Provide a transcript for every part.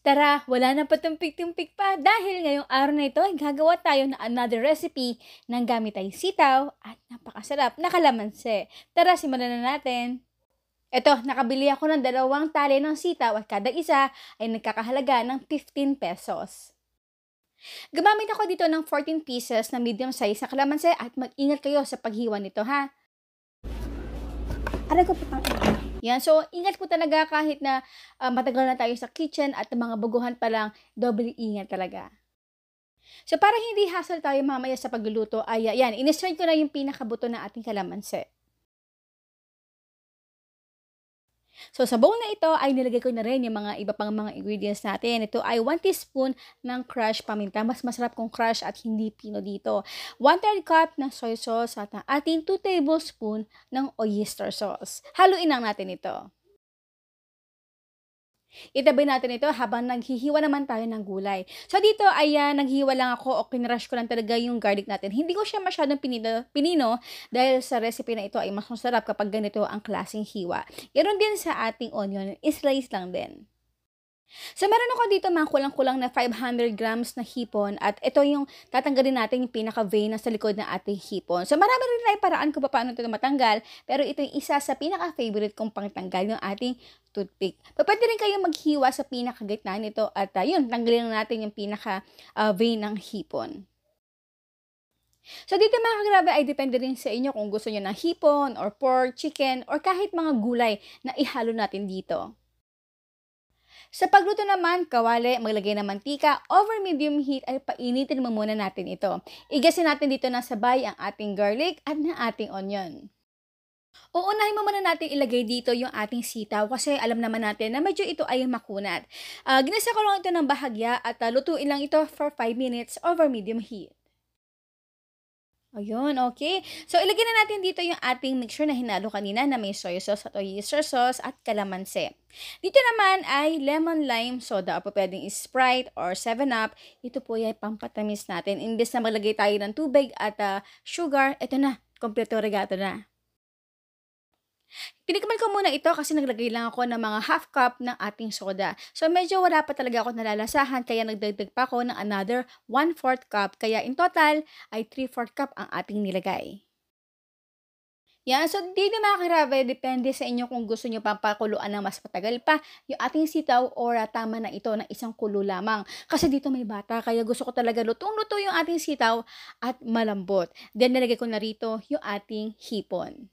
Tara, wala na patumpik-tumpik pa dahil ngayong araw na ito ay gagawa tayo ng another recipe ng gamit ay sitaw at napakasarap na kalamansi. Tara, simulan na natin. Ito, nakabili ako ng 2 tali ng sitaw at kada isa ay nagkakahalaga ng 15 pesos. Gumamit ako dito ng 14 pieces na medium size na kalamansi at mag-ingat kayo sa paghiwa nito ha. Aray ko pa. Yan, so ingat po talaga kahit na matagal na tayo sa kitchen at mga baguhan pa lang, doble ingat talaga. So para hindi hassle tayo mamaya sa pagluluto, ay yan, in-strain ko na yung pinakabuto ng ating kalamansi. So sa bowl na ito ay nilagay ko na rin yung mga iba pang mga ingredients natin. Ito ay 1 teaspoon ng crushed paminta. Mas masarap kung crush at hindi pino dito. 1/3 cup ng soy sauce at ang ating 2 tablespoon ng oyster sauce. Haluin lang natin ito. Itabi natin ito habang naghihiwa naman tayo ng gulay. So dito ay naghiwa lang ako o kinrush ko lang talaga yung garlic natin. Hindi ko siya masyadong pinino dahil sa recipe na ito ay mas masarap kapag ganito ang klaseng hiwa. Ganoon din sa ating onion, slice lang din. So meron ako dito mga kulang-kulang na 500 grams na hipon at ito yung tatanggalin natin yung pinaka-vein na sa likod ng ating hipon. So marami rin tayong paraan kung paano ito matanggal, pero ito yung isa sa pinaka-favorite kong pangtanggal yung ating toothpick. Pwede rin kayong maghiwa sa pinaka-gitna nito at yun, tanggalin natin yung pinaka-vein ng hipon. So dito mga kagrabe ay depende rin sa inyo kung gusto nyo ng hipon or pork, chicken or kahit mga gulay na ihalo natin dito. Sa pagluto naman, kawali, maglagay ng mantika, over medium heat ay painitin mo muna natin ito. Igasin natin dito na sabay ang ating garlic at ng ating onion. Uunahin mo muna natin ilagay dito yung ating sitaw kasi alam naman natin na medyo ito ay makunat. Ginisa ko lang ito ng bahagya at lutuin lang ito for 5 minutes over medium heat. Ayun, okay. So, ilagay na natin dito yung ating mixture na hinalo kanina na may soy sauce at oyster sauce at kalamansi. Dito naman ay lemon lime soda o pwedeng Sprite or 7-Up. Ito po ay pampatamis natin. Imbes na maglagay tayo ng tubig at sugar, ito na, kompleto regato na. Tinikman ko muna ito kasi naglagay lang ako ng mga half cup ng ating soda. So medyo wala pa talaga ako nalalasahan kaya nagdagdag pa ako ng another 1/4 cup. Kaya in total ay 3/4 cup ang ating nilagay. Yan, so dito mga karabe, depende sa inyo kung gusto nyo papakuluan ng mas matagal pa yung ating sitaw or tama na ito ng isang kulo lamang. Kasi dito may bata, kaya gusto ko talaga lutong-luto yung ating sitaw at malambot. Then nilagay ko na rito yung ating hipon.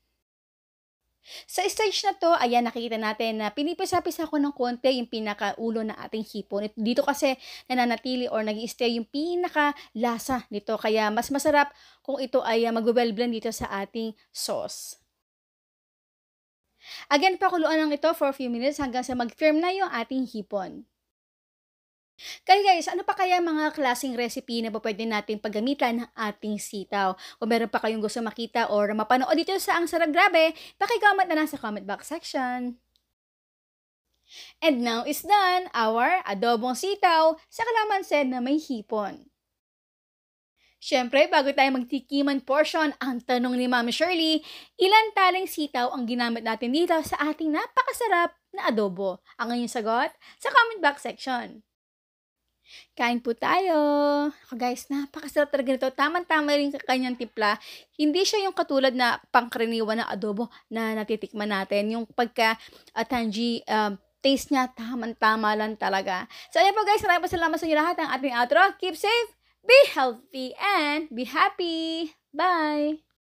Sa stage na to, ayan, nakikita natin na pinipisa-pisa ko ng konti yung pinakaulo ng ating hipon. Dito kasi nananatili or nag-i-stay yung pinaka-lasa nito. Kaya mas masarap kung ito ay mag-well blend dito sa ating sauce. Again, pakuluan lang ito for a few minutes hanggang sa mag-firm na yung ating hipon. Kaya guys, ano pa kaya mga klaseng recipe na pwede natin paggamitan ng ating sitaw? Kung meron pa kayong gusto makita or mapanood dito sa Ang Sarap Grabe, paki-comment na lang sa comment box section. And now is done our adobong sitaw sa kalamansi na may hipon. Siyempre, bago tayo magtikiman portion, ang tanong ni Mami Shirley, ilan taling sitaw ang ginamit natin dito sa ating napakasarap na adobo? Ang inyong sagot sa comment box section. Kain po tayo. Ako guys, napakasarap talaga nito. Tama-tama rin sa kanyang timpla. Hindi siya yung katulad na pangkaraniwan na adobo na natitikman natin. Yung pagka-tangy taste niya, tama-tama lang talaga. So, ayan po guys, maraming salamat sa inyo lahat ng ating outro. Keep safe, be healthy, and be happy. Bye!